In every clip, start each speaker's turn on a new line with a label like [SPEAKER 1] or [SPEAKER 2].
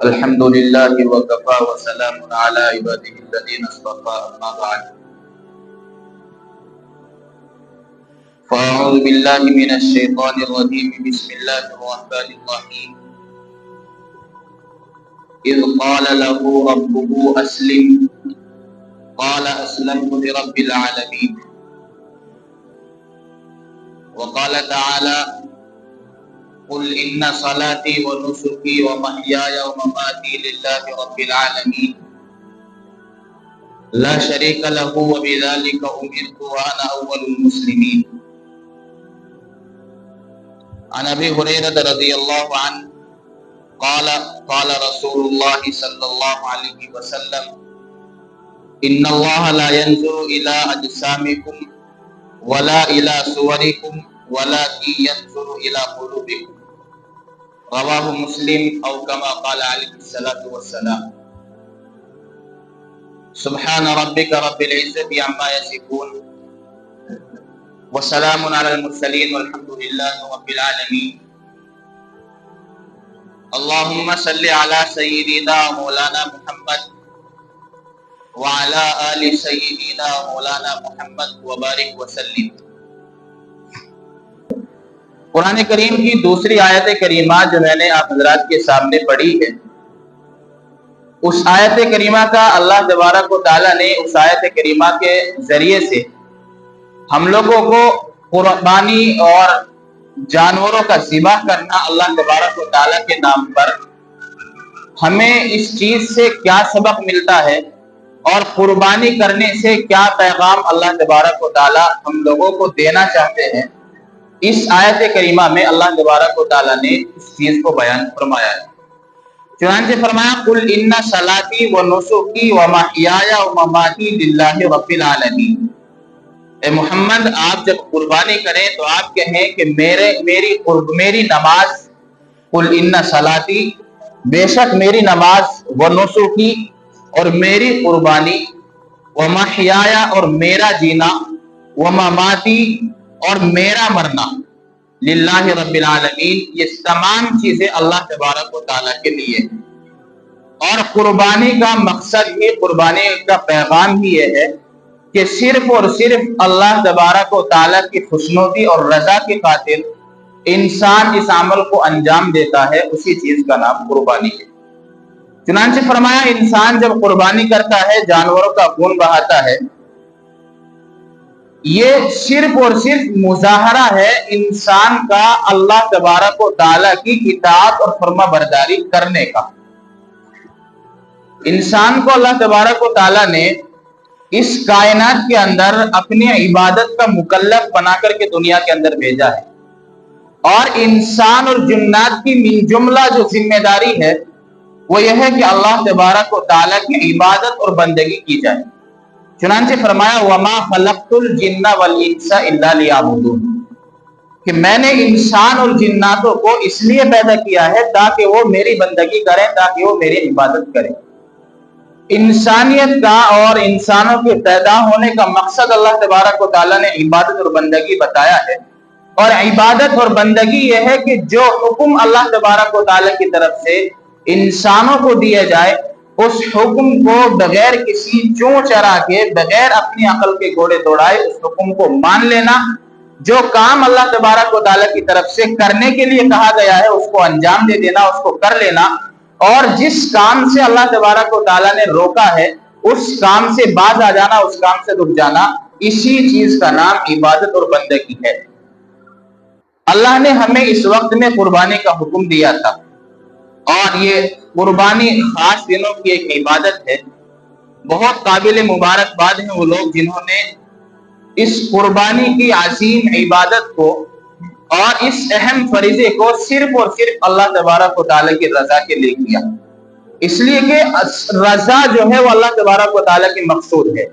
[SPEAKER 1] الحمد لله وكفى وسلام على عباده الذين اصطفى أما بعد فأعوذ بالله من الشيطان الرجيم بسم الله الرحمن الرحيم إذ قال له ربه أسلم قال أسلمت لرب العالمين وقال تعالى قل إن صلاتي ونسكي ومحياي ومماتي لله رب العالمين لا شريك له وبذلك أمرت وأنا أول المسلمين عن أبي هريرة رضي الله عنه قال قال رسول الله صلى الله عليه وسلم إن الله لا ينظر إلى أجسامكم ولا إلى صوركم ولكن ينظر إلى قلوبكم رواه مسلم أو كما قال عليه الصلاة والسلام سبحان ربك رب العزة عما يصفون وسلام على المرسلين والحمد لله رب العالمين اللهم صل على سيدنا مولانا محمد وعلى آل سيدنا مولانا محمد وبارك وسلم۔ قرآن کریم کی دوسری آیت کریمہ جو میں نے آپ حضرات کے سامنے پڑھی ہے، اس آیت کریمہ کا اللہ تبارک و تعالیٰ نے اس آیت کریمہ کے ذریعے سے ہم لوگوں کو قربانی اور جانوروں کا ذبح کرنا اللہ تبارک و تعالیٰ کے نام پر، ہمیں اس چیز سے کیا سبق ملتا ہے اور قربانی کرنے سے کیا پیغام اللہ تبارک و تعالیٰ ہم لوگوں کو دینا چاہتے ہیں، اس آیت کریمہ میں اللہ تبارک و تعالیٰ نے اس چیز کو بیان فرمایا ہے۔ چنانچہ فرمایا قل ان صلاتی و نسکی و محیای و مماتی للہ رب العالمین، اے محمد آپ جب قربانی کریں تو آپ کہیں کہ میری نماز، قل ان صلاتی بے شک میری نماز، و نسکی اور میری قربانی، و محیای اور میرا جینا، و مماتی اور میرا مرنا، للہ رب العالمین، یہ تمام چیزیں اللہ تبارک و تعالیٰ کے لیے ہیں۔ اور قربانی کا مقصد ہی، قربانی کا پیغام ہی یہ ہے کہ صرف اور صرف اللہ تبارک و تعالیٰ کی خوشنودی اور رضا کی خاطر انسان اس عمل کو انجام دیتا ہے، اسی چیز کا نام قربانی ہے۔ چنانچہ فرمایا انسان جب قربانی کرتا ہے، جانوروں کا خون بہاتا ہے، یہ صرف اور صرف مظاہرہ ہے انسان کا اللہ تبارک و تعالیٰ کی اطاعت اور فرما برداری کرنے کا۔ انسان کو اللہ تبارک و تعالیٰ نے اس کائنات کے اندر اپنی عبادت کا مکلف بنا کر کے دنیا کے اندر بھیجا ہے، اور انسان اور جنات کی من جملہ جو ذمہ داری ہے وہ یہ ہے کہ اللہ تبارک و تعالیٰ کی عبادت اور بندگی کی جائے۔ چنانچہ فرمایا وَمَا خَلَقْتُ الْجِنَّ وَالْإِنسَ إِلَّا لِيَعْبُدُونِ، کہ میں نے انسان اور جناتوں کو اس لیے پیدا کیا ہے تاکہ وہ میری بندگی کریں، تاکہ وہ میری عبادت کریں۔ انسانیت کا اور انسانوں کے پیدا ہونے کا مقصد اللہ تبارک و تعالیٰ نے عبادت اور بندگی بتایا ہے، اور عبادت اور بندگی یہ ہے کہ جو حکم اللہ تبارک و تعالیٰ کی طرف سے انسانوں کو دیا جائے، اس حکم کو بغیر کسی چوں چرا کے، بغیر اپنی عقل کے گھوڑے دوڑائے اس حکم کو مان لینا، جو کام اللہ تبارک و تعالیٰ کی طرف سے کرنے کے لیے کہا گیا ہے اس کو انجام دے دینا، اس کو کر لینا، اور جس کام سے اللہ تبارک و تعالیٰ نے روکا ہے اس کام سے باز آ جانا، اس کام سے رک جانا، اسی چیز کا نام عبادت اور بندگی ہے۔ اللہ نے ہمیں اس وقت میں قربانی کا حکم دیا تھا، اور یہ قربانی خاص دنوں کی ایک عبادت ہے۔ بہت قابل مبارکباد ہیں وہ لوگ جنہوں نے اس قربانی کی عظیم عبادت کو اور اس اہم فریضے کو صرف اور صرف اللہ تبارک و تعالیٰ کی رضا کے لیے کیا، اس لیے کہ رضا جو ہے وہ اللہ تبارک و تعالیٰ کی مقصود ہے۔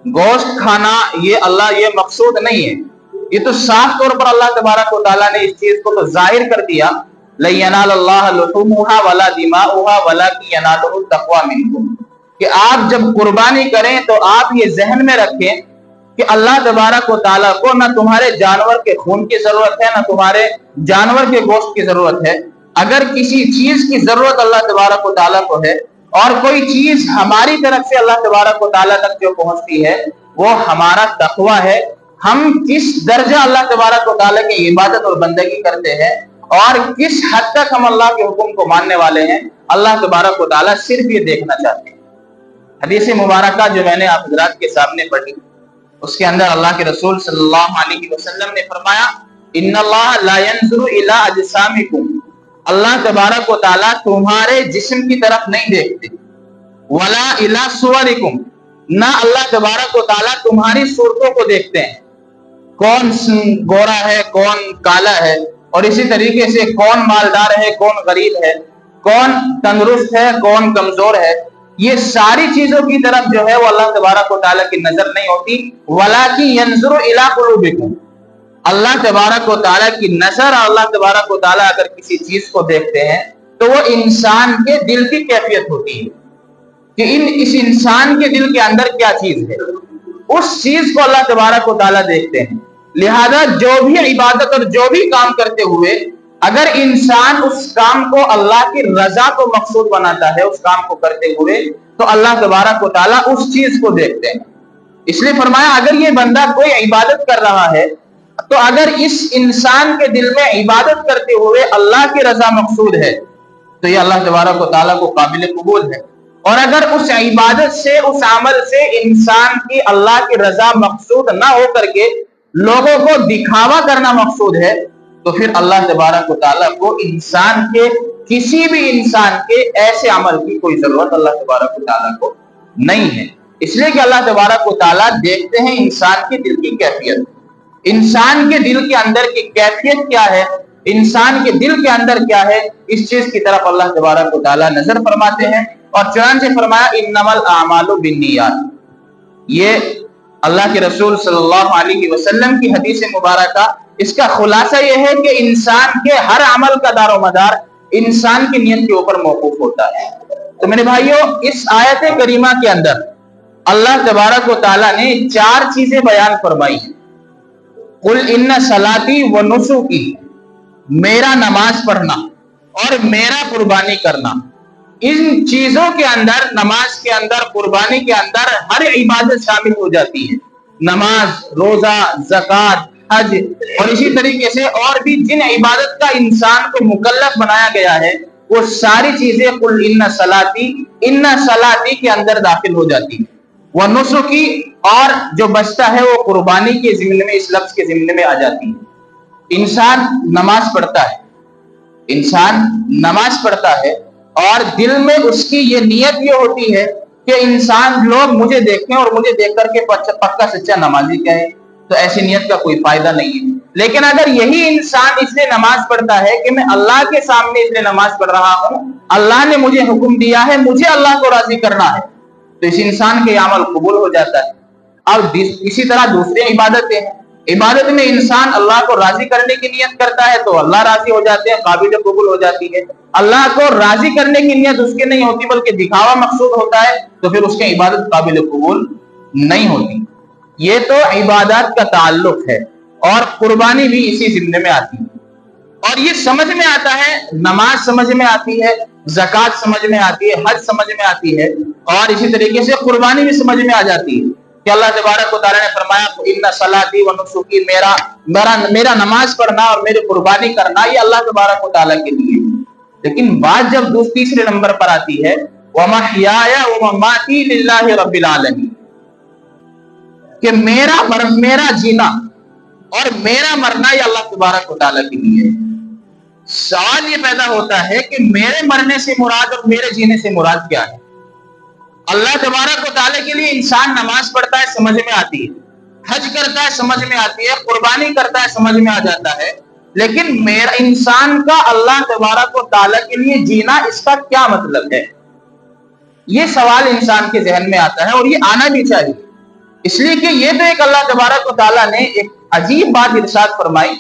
[SPEAKER 1] گوشت کھانا یہ مقصود نہیں ہے، یہ تو صاف طور پر اللہ تبارک و تعالیٰ نے اس چیز کو تو ظاہر کر دیا، لَن يَنَالَ اللَّهَ لُحُومُهَا وَلَا دِمَاؤُهَا وَلَكِنْ يَنَالُهُ التَّقْوَىٰ مِنكُمْ، کہ آپ جب قربانی کریں تو آپ یہ ذہن میں رکھیں کہ اللہ تبارک و تعالیٰ کو نہ تمہارے جانور کے خون کی ضرورت ہے، نہ تمہارے جانور کے گوشت کی ضرورت ہے، اگر کسی چیز کی ضرورت اللہ تبارک و تعالیٰ کو ہے اور کوئی چیز ہماری طرف سے اللہ تبارک و تعالیٰ تک جو پہنچتی ہے وہ ہمارا تقویٰ ہے، ہم کس درجہ اللہ تبارک و تعالیٰ کی عبادت اور بندگی کرتے ہیں اور کس حد تک ہم اللہ کے حکم کو ماننے والے ہیں، اللہ تبارک و تعالیٰ صرف یہ دیکھنا چاہتے ہیں۔ حدیث مبارکہ جو میں نے آپ حضرات کے سامنے پڑھی، اس کے اندر اللہ کے رسول صلی اللہ علیہ وسلم نے فرمایا ان اللہ لا ينظر الى اجسامکم، اللہ تبارک و تعالیٰ تمہارے جسم کی طرف نہیں دیکھتے، ولا الى صورکم، نہ اللہ تبارک و تعالیٰ تمہاری صورتوں کو دیکھتے ہیں، کون گورا ہے کون کالا ہے، اور اسی طریقے سے کون مالدار ہے کون غریب ہے، کون تندرست ہے کون کمزور ہے، یہ ساری چیزوں کی طرف جو ہے وہ اللہ تبارک و تعالیٰ کی نظر نہیں ہوتی، وَلَٰكِن يَنظُرُ إِلَىٰ قُلُوبِكُمْ، اللہ تبارک و تعالیٰ کی نظر، اللہ تبارک و تعالیٰ اگر کسی چیز کو دیکھتے ہیں تو وہ انسان کے دل کی کیفیت ہوتی ہے کہ اس انسان کے دل کے اندر کیا چیز ہے، اس چیز کو اللہ تبارک و تعالیٰ دیکھتے ہیں۔ لہذا جو بھی عبادت اور جو بھی کام کرتے ہوئے اگر انسان اس کام کو اللہ کی رضا کو مقصود بناتا ہے، اس کام کو کرتے ہوئے، تو اللہ تبارک و تعالیٰ اس چیز کو دیکھتے ہیں۔ اس لیے فرمایا اگر یہ بندہ کوئی عبادت کر رہا ہے تو اگر اس انسان کے دل میں عبادت کرتے ہوئے اللہ کی رضا مقصود ہے تو یہ اللہ تبارک و تعالیٰ کو قابل قبول ہے، اور اگر اس عبادت سے اس عمل سے انسان کی اللہ کی رضا مقصود نہ ہو کر کے لوگوں کو دکھاوا کرنا مقصود ہے تو پھر اللہ تبارک و تعالیٰ کو انسان کے کسی بھی انسان کے ایسے عمل کی کوئی ضرورت اللہ تبارک و تعالیٰ کو نہیں ہے، اس لیے کہ اللہ تبارک و تعالیٰ دیکھتے ہیں انسان کے دل کی کیفیت، انسان کے دل کے اندر کی کیفیت کیا ہے، انسان کے دل کے اندر کیا ہے، اس چیز کی طرف اللہ تبارک و تعالیٰ نظر فرماتے ہیں۔ اور چنانچہ فرمایا انما الاعمال بالنیات، یہ اللہ کے رسول صلی اللہ علیہ وسلم کی حدیث مبارکہ، اس کا خلاصہ یہ ہے کہ انسان کے ہر عمل کا دار و مدار انسان کی نیت کے اوپر موقوف ہوتا ہے۔ تو میرے بھائیوں، اس آیت کریمہ کے اندر اللہ تبارک و تعالیٰ نے 4 چیزیں بیان فرمائی ہیں۔ قل ان صلاتی و نسکی، میرا نماز پڑھنا اور میرا قربانی کرنا، ان چیزوں کے اندر، نماز کے اندر، قربانی کے اندر ہر عبادت شامل ہو جاتی ہے، نماز، روزہ، زکوٰۃ، حج، اور اسی طریقے سے اور بھی جن عبادت کا انسان کو مکلف بنایا گیا ہے وہ ساری چیزیں قل ان صلاتی کے اندر داخل ہو جاتی ہیں، وہ نسکی، اور جو بچتا ہے وہ قربانی کے ضمن میں، اس لفظ کے ضمن میں آ جاتی ہے۔ انسان نماز پڑھتا ہے اور دل میں اس کی یہ نیت یہ ہوتی ہے کہ انسان لوگ مجھے دیکھیں اور مجھے دیکھ کر کے پکا سچا نمازی کہیں، تو ایسی نیت کا کوئی فائدہ نہیں ہے۔ لیکن اگر یہی انسان اس لیے نماز پڑھتا ہے کہ میں اللہ کے سامنے اس لیے نماز پڑھ رہا ہوں، اللہ نے مجھے حکم دیا ہے، مجھے اللہ کو راضی کرنا ہے، تو اس انسان کے عمل قبول ہو جاتا ہے۔ اب اسی طرح دوسری عبادتیں ہیں، عبادت میں انسان اللہ کو راضی کرنے کی نیت کرتا ہے تو اللہ راضی ہو جاتے ہیں، قابل قبول ہو جاتی ہے۔ اللہ کو راضی کرنے کی نیت اس کے نہیں ہوتی بلکہ دکھاوا مقصود ہوتا ہے تو پھر اس کی عبادت قابل قبول نہیں ہوتی۔ یہ تو عبادات کا تعلق ہے، اور قربانی بھی اسی ضمن میں آتی ہے، اور یہ سمجھ میں آتا ہے، نماز سمجھ میں آتی ہے، زکوٰۃ سمجھ میں آتی ہے، حج سمجھ میں آتی ہے، اور اسی طریقے سے قربانی بھی سمجھ میں آ جاتی ہے کہ اللہ تبارک و تعالیٰ نے فرمایا ان صلاتی و نسکی، میرا نماز پڑھنا اور میری قربانی کرنا یہ اللہ تبارک و تعالیٰ کے لیے۔ لیکن بات جب تیسرے نمبر پر آتی ہے وَمَحْيَايَ وَمَمَاتِي لِلَّهِ رَبِّ الْعَالَمِينَ، کہ میرا جینا اور میرا مرنا یہ اللہ تبارک و تعالیٰ کے لیے ہے۔ سوال یہ پیدا ہوتا ہے کہ میرے مرنے سے مراد اور میرے جینے سے مراد کیا ہے؟ اللہ تبارک و تعالیٰ کے لیے انسان نماز پڑھتا ہے، سمجھ میں آتی ہے، حج کرتا ہے، سمجھ میں آتی ہے، قربانی کرتا ہے، سمجھ میں آ جاتا ہے، لیکن میرا انسان کا اللہ تبارک و تعالیٰ کے لیے جینا، اس کا کیا مطلب ہے؟ یہ سوال انسان کے ذہن میں آتا ہے، اور یہ آنا بھی چاہیے، اس لیے کہ یہ تو ایک اللہ تبارک و تعالیٰ نے ایک عجیب بات ارشاد فرمائی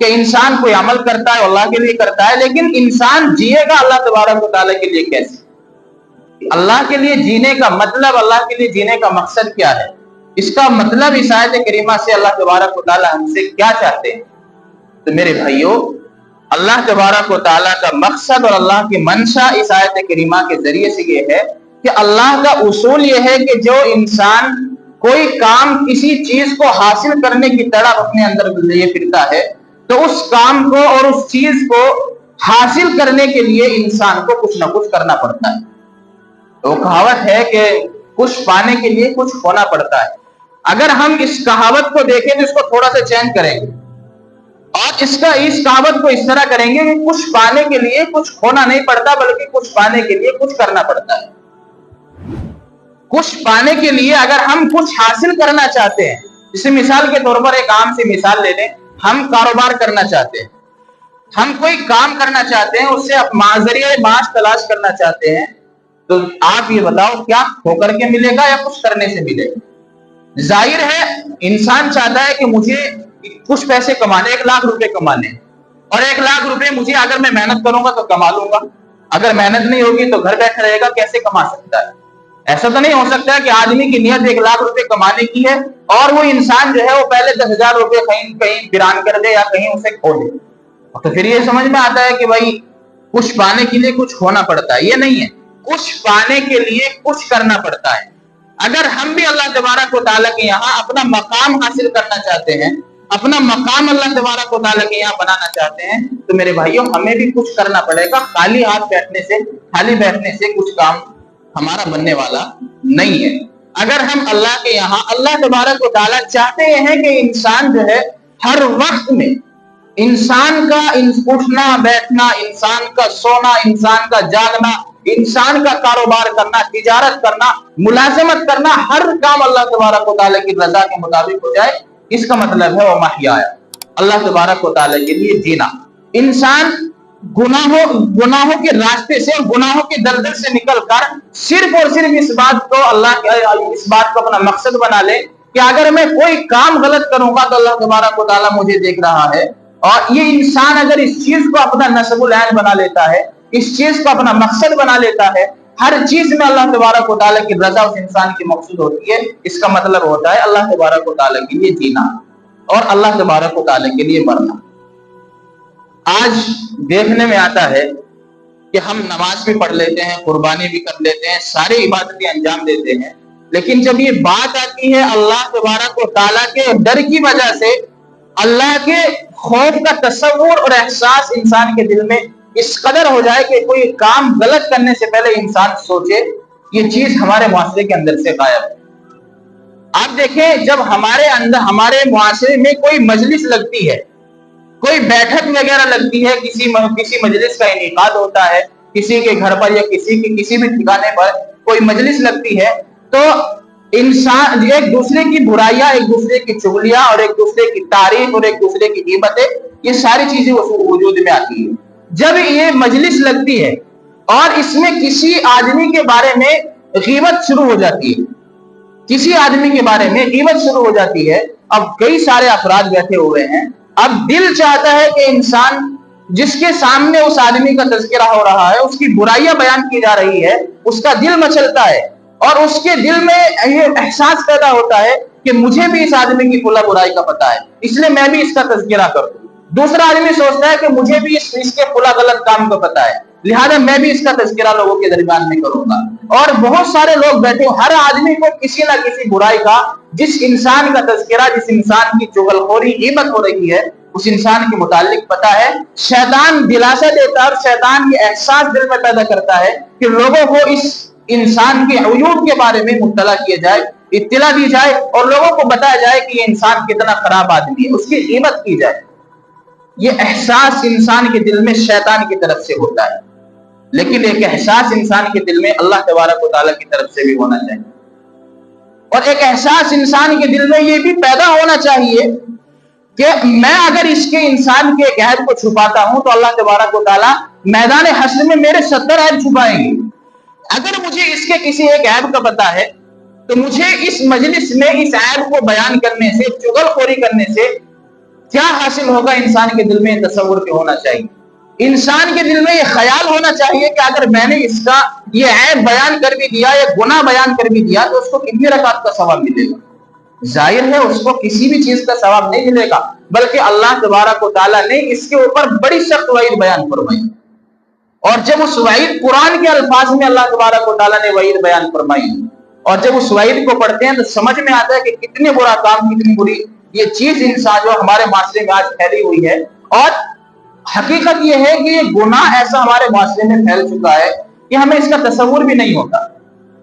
[SPEAKER 1] کہ انسان کوئی عمل کرتا ہے اللہ کے لیے کرتا ہے، لیکن انسان جیے گا اللہ تبارک و تعالیٰ کے لیے کیسے؟ اللہ کے لیے جینے کا مطلب، اللہ کے لیے جینے کا مقصد کیا ہے؟ اس کا مطلب اس آیت کریمہ سے اللہ تبارک و تعالیٰ ہم سے کیا چاہتے ہیں؟ تو میرے بھائیوں، اللہ تبارک و تعالیٰ کا مقصد اور اللہ کی منشا اس آیت کریمہ کے ذریعے سے یہ ہے کہ اللہ کا اصول یہ ہے کہ جو انسان کوئی کام کسی چیز کو حاصل کرنے کی تڑپ اپنے اندر لیے پھرتا ہے تو اس کام کو اور اس چیز کو حاصل کرنے کے لیے انسان کو کچھ نہ کچھ کرنا پڑتا ہے. تو کہاوت ہے کہ کچھ پانے کے لیے کچھ کھونا پڑتا ہے. اگر ہم اس کہاوت کو دیکھیں تو اس کو تھوڑا سا چینج کریں گے اور اس کہاوت کو اس طرح کریں گے کہ کچھ پانے کے لیے کچھ کھونا نہیں پڑتا بلکہ کچھ پانے کے لیے کچھ کرنا پڑتا ہے. کچھ پانے کے لیے اگر ہم کچھ حاصل کرنا چاہتے ہیں، جیسے مثال کے طور پر ایک عام سی مثال لے لیں، ہم کاروبار کرنا چاہتے ہیں، ہم کوئی کام کرنا چاہتے ہیں، اس سے ذریعہ معاش تلاش کرنا چاہتے ہیں، تو آپ یہ بتاؤ کیا کھو کر کے ملے گا یا کچھ کرنے سے ملے گا؟ ظاہر ہے انسان چاہتا ہے کہ مجھے کچھ پیسے کمانے، 1,00,000 روپے کمانے، اور 1,00,000 روپے مجھے اگر میں محنت کروں گا تو کما لوں گا، اگر محنت نہیں ہوگی تو گھر بیٹھا رہے گا، کیسے کما سکتا ہے؟ ایسا تو نہیں ہو سکتا ہے کہ آدمی کی نیت 1,00,000 روپے کمانے کی ہے اور وہ انسان جو ہے وہ پہلے 10,000 روپے کہیں ویران کر دے یا کہیں اسے کھو دے. تو پھر یہ سمجھ میں آتا ہے کہ بھائی کچھ پانے کے لیے کچھ کھونا پڑتا ہے. یہ نہیں ہے، کچھ پانے کے لیے کچھ کرنا پڑتا ہے. اگر ہم بھی اللہ تبارک و تعالیٰ کے یہاں اپنا مقام حاصل کرنا چاہتے ہیں، اپنا مقام اللہ تبارک و تعالیٰ کے یہاں بنانا چاہتے ہیں، تو میرے بھائیوں ہمیں بھی کچھ کرنا پڑے گا. خالی ہاتھ بیٹھنے سے کچھ کام ہمارا بننے والا نہیں ہے. اگر ہم اللہ کے یہاں اللہ تبارک و تعالیٰ چاہتے ہیں کہ انسان جو ہے ہر وقت میں انسان کا اٹھنا بیٹھنا، انسان کا سونا، انسان کا جاگنا، انسان کا کاروبار کرنا، تجارت کرنا، ملازمت کرنا، ہر کام اللہ تبارک و تعالیٰ کی رضا کے مطابق ہو جائے، اس کا مطلب ہے وہ محیا، اللہ تبارک و تعالیٰ کے لیے جینا. انسان گناہوں کے راستے سے، گناہوں کے دلدل سے نکل کر صرف اور صرف اس بات کو اپنا مقصد بنا لے کہ اگر میں کوئی کام غلط کروں گا تو اللہ تبارک و تعالیٰ مجھے دیکھ رہا ہے. اور یہ انسان اگر اس چیز کو اپنا نصب العین بنا لیتا ہے، اس چیز کو اپنا مقصد بنا لیتا ہے، ہر چیز میں اللہ تبارک و تعالیٰ کی رضا اس انسان کی مقصود ہوتی ہے، اس کا مطلب ہوتا ہے اللہ تبارک و تعالیٰ کے لیے جینا اور اللہ تبارک و تعالیٰ کے لیے مرنا. آج دیکھنے میں آتا ہے کہ ہم نماز بھی پڑھ لیتے ہیں، قربانی بھی کر لیتے ہیں، ساری عبادتیں انجام دیتے ہیں، لیکن جب یہ بات آتی ہے اللہ تبارک و تعالیٰ کے ڈر کی وجہ سے، اللہ کے خوف کا تصور اور احساس انسان کے دل میں اس قدر ہو جائے کہ کوئی کام غلط کرنے سے پہلے انسان سوچے، یہ چیز ہمارے معاشرے کے اندر سے غائب ہے. آپ دیکھیں جب ہمارے معاشرے میں کوئی مجلس لگتی ہے، کوئی بیٹھک وغیرہ لگتی ہے، کسی مجلس کا انعقاد ہوتا ہے، کسی کے گھر پر یا کسی بھی ٹھکانے پر کوئی مجلس لگتی ہے، تو انسان ایک دوسرے کی برائیاں، ایک دوسرے کی چغلیاں اور ایک دوسرے کی تعریف اور ایک دوسرے کی غیبتیں، یہ ساری چیزیں وجود میں آتی ہیں. جب یہ مجلس لگتی ہے اور اس میں کسی آدمی کے بارے میں غیبت شروع ہو جاتی ہے، کسی آدمی کے بارے میں غیبت شروع ہو جاتی ہے، اب کئی سارے افراد بیٹھے ہوئے ہیں، اب دل چاہتا ہے کہ انسان جس کے سامنے اس آدمی کا تذکرہ ہو رہا ہے، اس کی برائیاں بیان کی جا رہی ہے، اس کا دل مچلتا ہے اور اس کے دل میں یہ احساس پیدا ہوتا ہے کہ مجھے بھی اس آدمی کی فلاں برائی کا پتہ ہے، اس لیے میں بھی اس کا تذکرہ کروں. دوسرا آدمی سوچتا ہے کہ مجھے بھی اس کے فلاں غلط کام کا پتہ ہے، لہذا میں بھی اس کا تذکرہ لوگوں کے درمیان میں کروں گا. اور بہت سارے لوگ بیٹھے، ہر آدمی کو کسی نہ کسی برائی کا، جس انسان کا تذکرہ، جس انسان کی چغل خوری غیبت ہو رہی ہے، اس انسان کے متعلق پتہ ہے. شیطان دلاسا دیتا ہے اور شیطان یہ احساس دل میں پیدا کرتا ہے کہ لوگوں کو اس انسان کے عیوب کے بارے میں مطلع کیا جائے، اطلاع دی جائے اور لوگوں کو بتایا جائے کہ یہ انسان کتنا خراب آدمی ہے، اس کی غیبت کی جائے. یہ احساس انسان کے دل میں شیطان کی طرف سے ہوتا ہے، لیکن ایک احساس انسان کے دل میں اللہ تبارک و تعالیٰ کی طرف سے بھی ہونا چاہیے. اور ایک احساس انسان کے دل میں یہ بھی پیدا ہونا چاہیے کہ میں اگر اس کے انسان کے ایک عیب کو چھپاتا ہوں تو اللہ تبارک و تعالیٰ میدان حشر میں میرے 70 عیب چھپائیں گے. اگر مجھے اس کے کسی ایک عیب کا پتہ ہے تو مجھے اس مجلس میں اس عیب کو بیان کرنے سے، چغل خوری کرنے سے کیا حاصل ہوگا؟ انسان کے دل میں تصور کے ہونا چاہیے، انسان کے دل میں یہ خیال ہونا چاہیے کہ اگر میں نے اس کا یہ عیب بیان کر بھی دیا یا گناہ بیان کر بھی دیا تو اس کو کتنی رکعت کا ثواب ملے گا. ظاہر ہے اس کو کسی بھی چیز کا ثواب نہیں ملے گا، بلکہ اللہ تبارک و تعالیٰ نے اس کے اوپر بڑی سخت وعید بیان فرمائی۔ اور جب اس وعید قرآن کے الفاظ میں اللہ تبارک و تعالیٰ نے وعید بیان فرمائی، اور جب اس وعید کو پڑھتے ہیں تو سمجھ میں آتا ہے کہ کتنے برا کام، کتنی بری یہ چیز انسان جو ہمارے معاشرے میں آج پھیلی ہوئی ہے۔ اور حقیقت یہ ہے کہ یہ گناہ ایسا ہمارے معاشرے میں پھیل چکا ہے کہ ہمیں اس کا تصور بھی نہیں ہوتا،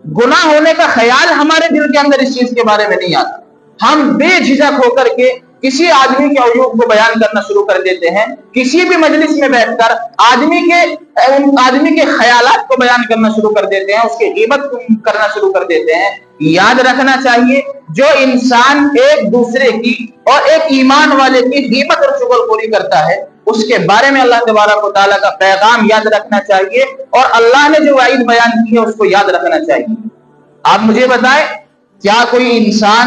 [SPEAKER 1] گناہ ہونے کا خیال ہمارے دل کے اندر اس چیز کے بارے میں نہیں آتا۔ ہم بے جھجک ہو کر کے کسی آدمی کے عیوب کو بیان کرنا شروع کر دیتے ہیں، کسی بھی مجلس میں بیٹھ کر آدمی کے خیالات کو بیان کرنا شروع کر دیتے ہیں، اس کی غیبت کرنا شروع کر دیتے ہیں۔ یاد رکھنا چاہیے جو انسان ایک دوسرے کی اور ایک ایمان والے کی غیبت اور چغلخوری کرتا ہے، اس کے بارے میں اللہ تبارک و تعالیٰ کا پیغام یاد رکھنا چاہیے، اور اللہ نے جو وعید بیان کی ہے اس کو یاد رکھنا چاہیے۔ آپ مجھے بتائیں، کیا کوئی انسان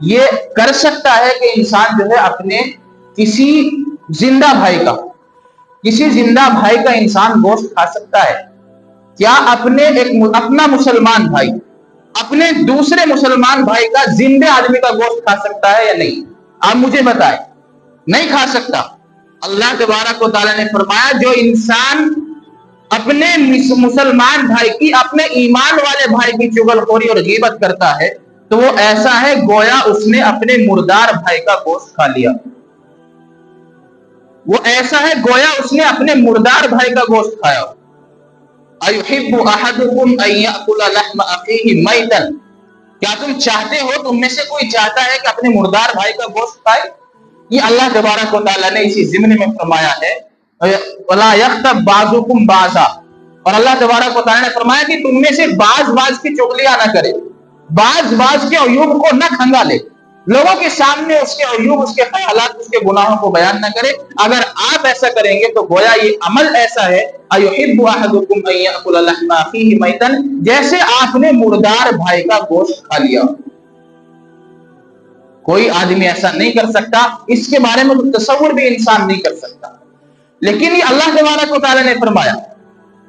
[SPEAKER 1] یہ کر سکتا ہے کہ انسان جو ہے اپنے کسی زندہ بھائی کا انسان گوشت کھا سکتا ہے؟ کیا اپنا مسلمان بھائی اپنے دوسرے مسلمان بھائی کا زندہ آدمی کا گوشت کھا سکتا ہے یا نہیں؟ آپ مجھے بتائیں، نہیں کھا سکتا۔ اللہ تبارک و تعالیٰ نے فرمایا جو انسان اپنے مسلمان بھائی کی، اپنے ایمان والے بھائی کی چغلخوری اور غیبت کرتا ہے تو وہ ایسا ہے گویا اس نے اپنے مردار بھائی کا گوشت کھا لیا۔ وہ ایسا ہے گویا اس نے اپنے مردار بھائی کا گوشت کھایا۔ اَيُحِبُّ أَحَدُكُمْ أَن يَأْكُلَ لَحْمَ أَخِيهِ مَيْتًا، کیا تم چاہتے ہو، تم میں سے کوئی چاہتا ہے کہ اپنے مردار بھائی کا گوشت کھائے؟ یہ اللہ تبارک و تعالیٰ نے اسی ضمن میں فرمایا ہے، وَلَا يَغْتَبْ بَعْضُكُمْ بَعْضًا، اور اللہ تبارک و تعالیٰ نے فرمایا کہ تم میں سے بعض کی چغلیاں نہ کرے، بعض کے عیوب کو نہ کھنگالے، لوگوں کے سامنے اس کے عیوب، اس کے خیالات، اس کے گناہوں کو بیان نہ کرے۔ اگر آپ ایسا کریں گے تو گویا یہ عمل ایسا ہے اَيُحِبُّ أَحَدُكُمْ أَن يَأْكُلَ لَحْمَ أَخِيهِ مَيْتًا، جیسے آپ نے مردار بھائی کا گوشت کھا لیا۔ کوئی آدمی ایسا نہیں کر سکتا، اس کے بارے میں تصور بھی انسان نہیں کر سکتا، لیکن یہ اللہ تبارک و تعالیٰ نے فرمایا۔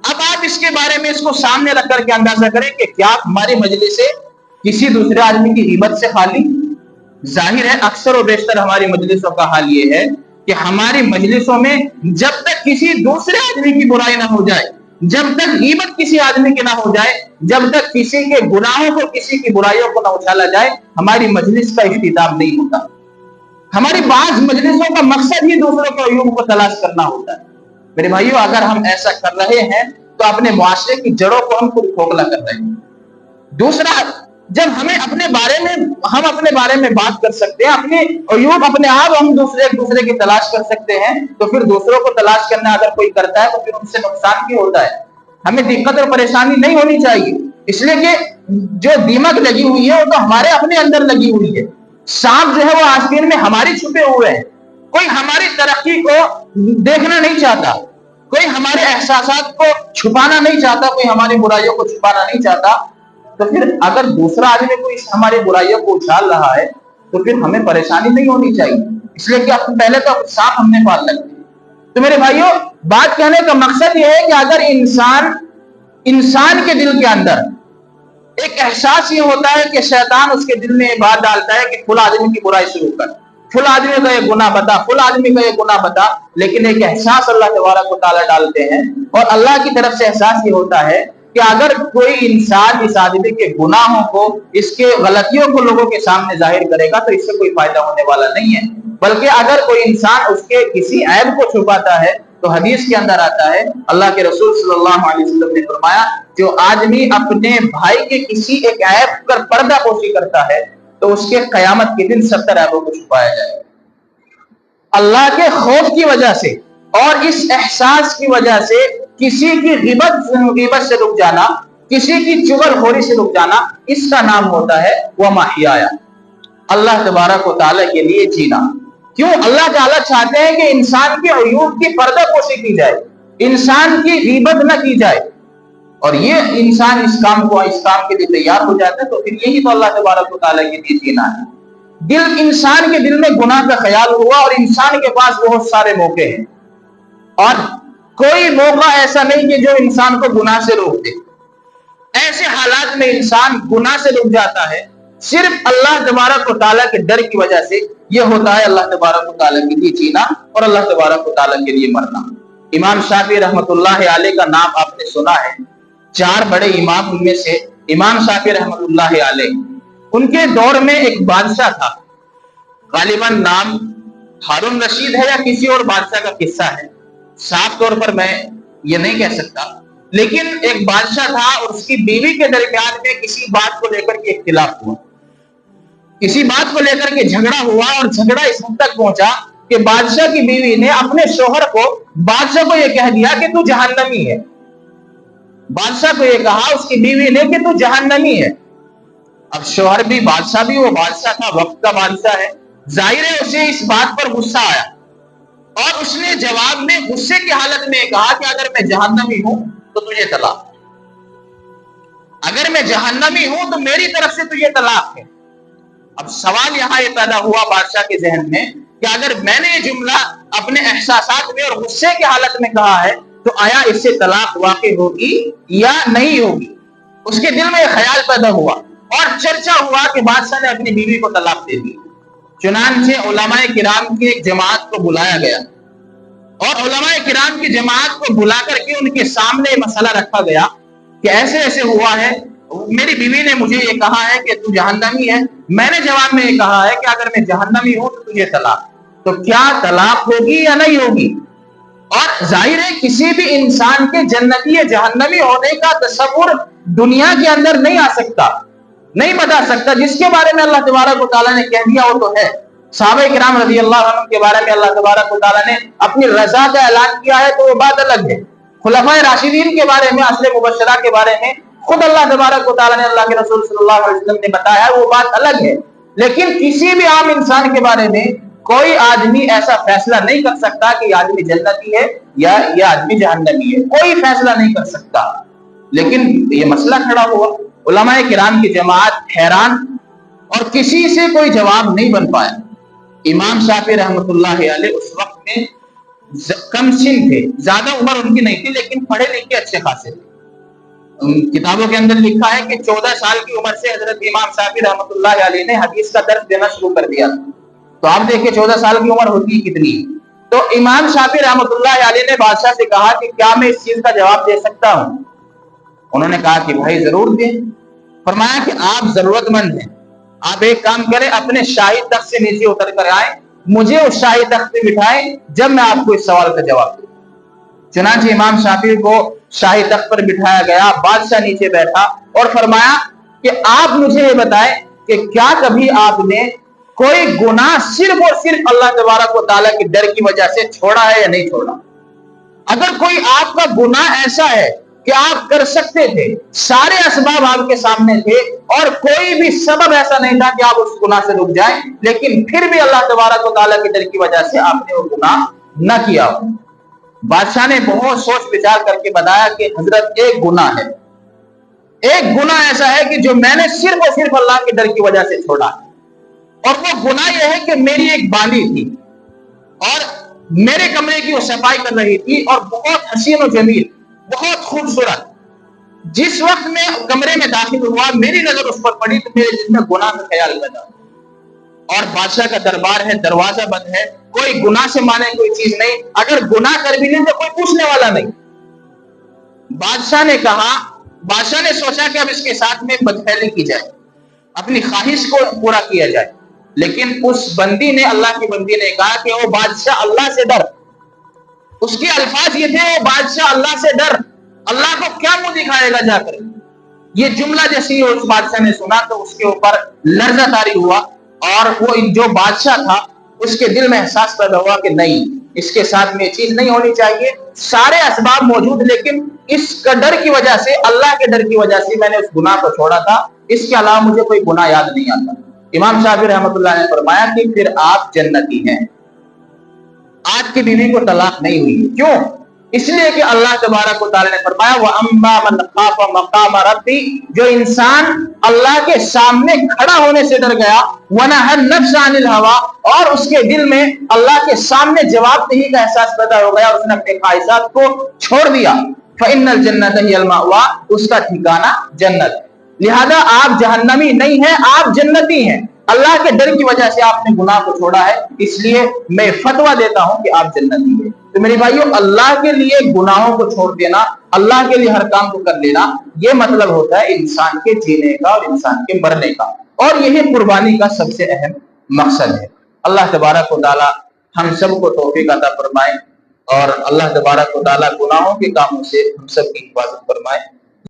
[SPEAKER 1] اب آپ اس کے بارے میں اس کو سامنے رکھ کر کے اندازہ کریں کہ کیا ہماری مجلس سے کسی دوسرے آدمی کی غیبت سے خالی؟ ظاہر ہے اکثر و بیشتر ہماری مجلسوں کا حال یہ ہے کہ ہماری مجلسوں میں جب تک کسی دوسرے آدمی کی برائی نہ ہو جائے، جب تک غیبت کسی آدمی کی نہ ہو جائے، جب تک کسی کے گناہوں کو، کسی کی برائیوں کو نہ اچھالا جائے، ہماری مجلس کا اختتام نہیں ہوتا۔ ہماری بعض مجلسوں کا مقصد ہی دوسروں کے عیوب کو تلاش کرنا ہوتا ہے۔ میرے بھائیو، اگر ہم ایسا کر رہے ہیں تو اپنے معاشرے کی جڑوں کو ہم خود کھوکھلا کر رہے ہیں۔ دوسرا، جب ہم اپنے بارے میں بات کر سکتے ہیں، اپنے عیوب اپنے آپ ہم ایک دوسرے کی تلاش کر سکتے ہیں، تو پھر دوسروں کو تلاش کرنا اگر کوئی کرتا ہے تو پھر ان سے نقصان کیوں ہوتا ہے؟ ہمیں دقت اور پریشانی نہیں ہونی چاہیے، اس لیے کہ جو دیمک لگی ہوئی ہے وہ تو ہمارے اپنے اندر لگی ہوئی ہے۔ سانپ جو ہے وہ آستین میں ہماری چھپے ہوئے ہیں۔ کوئی ہماری ترقی کو دیکھنا نہیں چاہتا، کوئی ہمارے احساسات کو چھپانا نہیں چاہتا، کوئی ہماری برائیوں کو چھپانا نہیں چاہتا۔ تو پھر اگر دوسرا آدمی کوئی ہماری برائیوں کو اچھال رہا ہے تو پھر ہمیں پریشانی نہیں ہونی چاہیے، اس لیے کہ پہلے تو سانپ ہم نے پال رکھے۔ تو میرے بھائیوں، بات کہنے کا مقصد یہ ہے کہ اگر انسان کے دل کے اندر ایک احساس یہ ہوتا ہے کہ شیطان اس کے دل میں یہ بات ڈالتا ہے کہ فلاں آدمی کی برائی شروع کر، فلاں آدمی کا یہ گناہ بتا، فلاں آدمی کا یہ گناہ بتا، لیکن ایک احساس اللہ تبارک و تعالیٰ ڈالتے ہیں، اور اللہ کی طرف سے احساس یہ ہوتا ہے کہ اگر کوئی انسان اس آدمی کے گناہوں کو، اس کے غلطیوں کو لوگوں کے سامنے ظاہر کرے گا تو اس سے کوئی فائدہ ہونے والا نہیں ہے، بلکہ اگر کوئی انسان اس کے کسی عیب کو چھپاتا ہے تو حدیث کے اندر آتا ہے، اللہ کے رسول صلی اللہ علیہ وسلم نے فرمایا، جو آدمی اپنے بھائی کے کسی ایک عیب پر پردہ پوشی کرتا ہے تو اس کے قیامت کے دن 70 عیبوں کو چھپایا جائے گا۔ اللہ کے خوف کی وجہ سے اور اس احساس کی وجہ سے کسی کی غیبت سے رک جانا، کسی کی چغلخوری سے رک جانا، اس کا نام ہوتا ہے وَمَحْيَايَ، اللہ تبارک و تعالیٰ کے لیے جینا۔ کیوں؟ اللہ تعالیٰ چاہتے ہیں کہ انسان کے عیوب کی پردہ پوشی کی جائے، انسان کی غیبت نہ کی جائے، اور یہ انسان اس کام کے لیے تیار ہو جاتا ہے تو پھر یہی تو اللہ تبارک و تعالیٰ کے لیے جینا ہے۔ انسان کے دل میں گناہ کا خیال ہوا اور انسان کے پاس بہت سارے موقع ہیں، اور کوئی موقع ایسا نہیں کہ جو انسان کو گناہ سے روک دے۔ ایسے حالات میں انسان گناہ سے رک جاتا ہے، صرف اللہ تبارک و تعالیٰ کے ڈر کی وجہ سے یہ ہوتا ہے اللہ تبارک و تعالیٰ کے لیے جینا اور اللہ تبارک و تعالیٰ کے لیے مرنا۔ امام شافعی رحمۃ اللہ علیہ کا نام آپ نے سنا ہے، 4 بڑے امام ان میں سے امام شافعی رحمۃ اللہ علیہ، ان کے دور میں ایک بادشاہ تھا، غالباً نام ہارون رشید ہے یا کسی اور بادشاہ کا قصہ ہے، صاف طور پر میں یہ نہیں کہہ سکتا، لیکن ایک بادشاہ تھا اور اس کی بیوی کے درمیان میں کسی بات کو لے کر کے اختلاف ہوا، کسی بات کو لے کر کے جھگڑا ہوا، اور جھگڑا اس حد تک پہنچا کہ بادشاہ کی بیوی نے اپنے شوہر کو، بادشاہ کو یہ کہہ دیا کہ تو جہنمی ہے۔ بادشاہ کو یہ کہا اس کی بیوی نے کہ تو جہنمی ہے۔ اب شوہر بھی، بادشاہ بھی، وہ بادشاہ تھا، وقت کا بادشاہ ہے، ظاہر ہے اسے اس بات پر غصہ آیا، اور اس نے جواب میں غصے کی حالت میں کہا کہ اگر میں جہنمی ہوں تو تجھے طلاق، اگر میں جہنمی ہوں تو میری طرف سے تجھے طلاق ہے۔ اب سوال یہاں یہ پیدا ہوا بادشاہ کے ذہن میں کہ اگر میں نے یہ جملہ اپنے احساسات میں اور غصے کی حالت میں کہا ہے تو آیا اس سے طلاق واقع ہوگی یا نہیں ہوگی؟ اس کے دل میں یہ خیال پیدا ہوا اور چرچا ہوا کہ بادشاہ نے اپنی بیوی کو طلاق دے دی۔ چنانچہ علماء کرام کی ایک جماعت کو بلایا گیا، اور علماء کرام کی جماعت کو بلا کر کے ان کے سامنے مسئلہ رکھا گیا کہ ایسے ایسے ہوا ہے، میری بیوی نے مجھے یہ کہا ہے کہ تو جہنمی ہے، میں نے جواب میں یہ کہا ہے کہ اگر میں جہنمی ہوں تو تجھے طلاق، تو کیا طلاق ہوگی یا نہیں ہوگی؟ اور ظاہر ہے کسی بھی انسان کے جنتی یا جہنمی ہونے کا تصور دنیا کے اندر نہیں آ سکتا، نہیں بتا سکتا۔ جس کے بارے میں اللہ تبارک و تعالیٰ نے کہہ دیا وہ تو ہے۔ صحابہ کرام رضی اللہ عنہ کے بارے میں اللہ تبارک و تعالیٰ نے اپنی رضا کا اعلان کیا ہے تو وہ بات الگ ہے۔ خلفائے راشدین کے بارے میں، عشرہ مبشرہ کے بارے میں خود اللہ تبارک و تعالیٰ نے، اللہ کے رسول صلی اللہ علیہ وسلم نے بتایا ہے، وہ بات الگ ہے۔ لیکن کسی بھی عام انسان کے بارے میں کوئی آدمی ایسا فیصلہ نہیں کر سکتا کہ یہ آدمی جنتی ہے یا یہ آدمی جہنمی ہے، کوئی فیصلہ نہیں کر سکتا۔ لیکن یہ مسئلہ کھڑا ہوا، علماء کرام کی جماعت حیران، اور کسی سے کوئی جواب نہیں بن پایا۔ امام شافعی رحمۃ اللہ علیہ اس وقت میں کم سن تھے، زیادہ عمر ان کی نہیں تھی، لیکن پڑھے لکھے اچھے خاصے تھے۔ کتابوں کے اندر لکھا ہے کہ 14 سال کی عمر سے حضرت امام شافعی رحمۃ اللہ علیہ نے حدیث کا درس دینا شروع کر دیا، تو آپ دیکھیں 14 سال کی عمر ہوتی کتنی۔ تو امام شافعی رحمۃ اللہ علیہ نے بادشاہ سے کہا کہ کیا میں اس چیز کا جواب دے سکتا ہوں؟ انہوں نے کہا کہ بھائی ضرور دیں۔ فرمایا کہ آپ ضرورت مند ہیں، آپ ایک کام کریں، اپنے شاہی تخت سے نیچے اتر کر آئیں، مجھے اس شاہی تخت پہ بٹھائیں جب میں آپ کو اس سوال کا جواب دوں۔ چنانچہ امام شافعی کو شاہی تخت پر بٹھایا گیا، بادشاہ نیچے بیٹھا اور فرمایا کہ آپ مجھے یہ بتائیں کہ کیا کبھی آپ نے کوئی گناہ صرف اور صرف اللہ تبارک و تعالیٰ کے ڈر کی وجہ سے چھوڑا ہے یا نہیں چھوڑا؟ اگر کوئی آپ کا گناہ ایسا ہے کہ آپ کر سکتے تھے، سارے اسباب آپ کے سامنے تھے اور کوئی بھی سبب ایسا نہیں تھا کہ آپ اس گناہ سے رک جائیں، لیکن پھر بھی اللہ تبارک و تعالیٰ کے ڈر کی وجہ سے آپ نے وہ گناہ نہ کیا ہو۔ بادشاہ نے بہت سوچ بچار کر کے بتایا کہ حضرت ایک گناہ ہے، ایک گناہ ایسا ہے کہ جو میں نے صرف اور صرف اللہ کے ڈر کی وجہ سے چھوڑا، اور وہ گناہ یہ ہے کہ میری ایک بالی تھی اور میرے کمرے کی وہ صفائی کر رہی تھی، اور بہت حسین و جمیل، بہت خوبصورت۔ جس وقت میں کمرے میں داخل ہوا میری نظر اس پر پڑی تو میرے دل میں گناہ کا خیال پیدا ہوا، اور بادشاہ کا دربار ہے، دروازہ بند ہے، کوئی گناہ سے مانے کوئی چیز نہیں، اگر گناہ کر بھی لیں تو کوئی پوچھنے والا نہیں۔ بادشاہ نے کہا، بادشاہ نے سوچا کہ اب اس کے ساتھ میں بدفعلی کی جائے، اپنی خواہش کو پورا کیا جائے، لیکن اس بندی نے، اللہ کی بندی نے کہا کہ وہ بادشاہ اللہ سے ڈر۔ اس کے الفاظ یہ تھے، وہ بادشاہ اللہ سے ڈر، اللہ کو کیا منہ دکھائے گا جا کر۔ یہ جملہ جیسی اس بادشاہ نے سنا تو اس کے اوپر لرزہ طاری ہوا، اور وہ جو بادشاہ تھا اس کے دل میں احساس پیدا ہوا کہ نہیں، اس کے ساتھ میں یہ چیز نہیں ہونی چاہیے، سارے اسباب موجود، لیکن اس کا ڈر کی وجہ سے، اللہ کے ڈر کی وجہ سے میں نے اس گناہ کو چھوڑا تھا، اس کے علاوہ مجھے کوئی گناہ یاد نہیں آتا۔ امام شافعی رحمۃ اللہ نے فرمایا کہ پھر آپ جنتی ہیں، آپ کی بیوی کو طلاق نہیں ہوئی۔ کیوں؟ اس لیے کہ اللہ تبارک و تعالی نے فرمایا وَأَمَّا مَنْ خَافَ مَقَامَ رَبِّهِ، جو انسان اللہ کے سامنے کھڑا ہونے سے ڈر گیا، وَنَهَى النَّفْسَ عَنِ الْهَوَىٰ، اور اس کے دل میں اللہ کے سامنے جواب دہی کا احساس پیدا ہو گیا، اس نے اپنے خواہشات کو چھوڑ دیا، فَإِنَّ الْجَنَّةَ هِيَ الْمَأْوَىٰ، اس کا ٹھکانہ جنت ہے۔ لہذا آپ جہنمی نہیں ہیں، آپ جنتی ہیں۔ اللہ کے ڈر کی وجہ سے آپ نے گناہ کو چھوڑا ہے، اس لیے میں فتویٰ دیتا ہوں کہ آپ جنتی ہیں۔ تو میرے بھائیو، اللہ کے لیے گناہوں کو چھوڑ دینا، اللہ کے لیے ہر کام کو کر لینا، یہ مطلب ہوتا ہے انسان کے جینے کا اور انسان کے مرنے کا، اور یہی قربانی کا سب سے اہم مقصد ہے۔ اللہ تبارک و تعالی ہم سب کو توفیق عطا فرمائے، اور اللہ تبارک و تعالی گناہوں کے کاموں سے ہم سب کی حفاظت فرمائے۔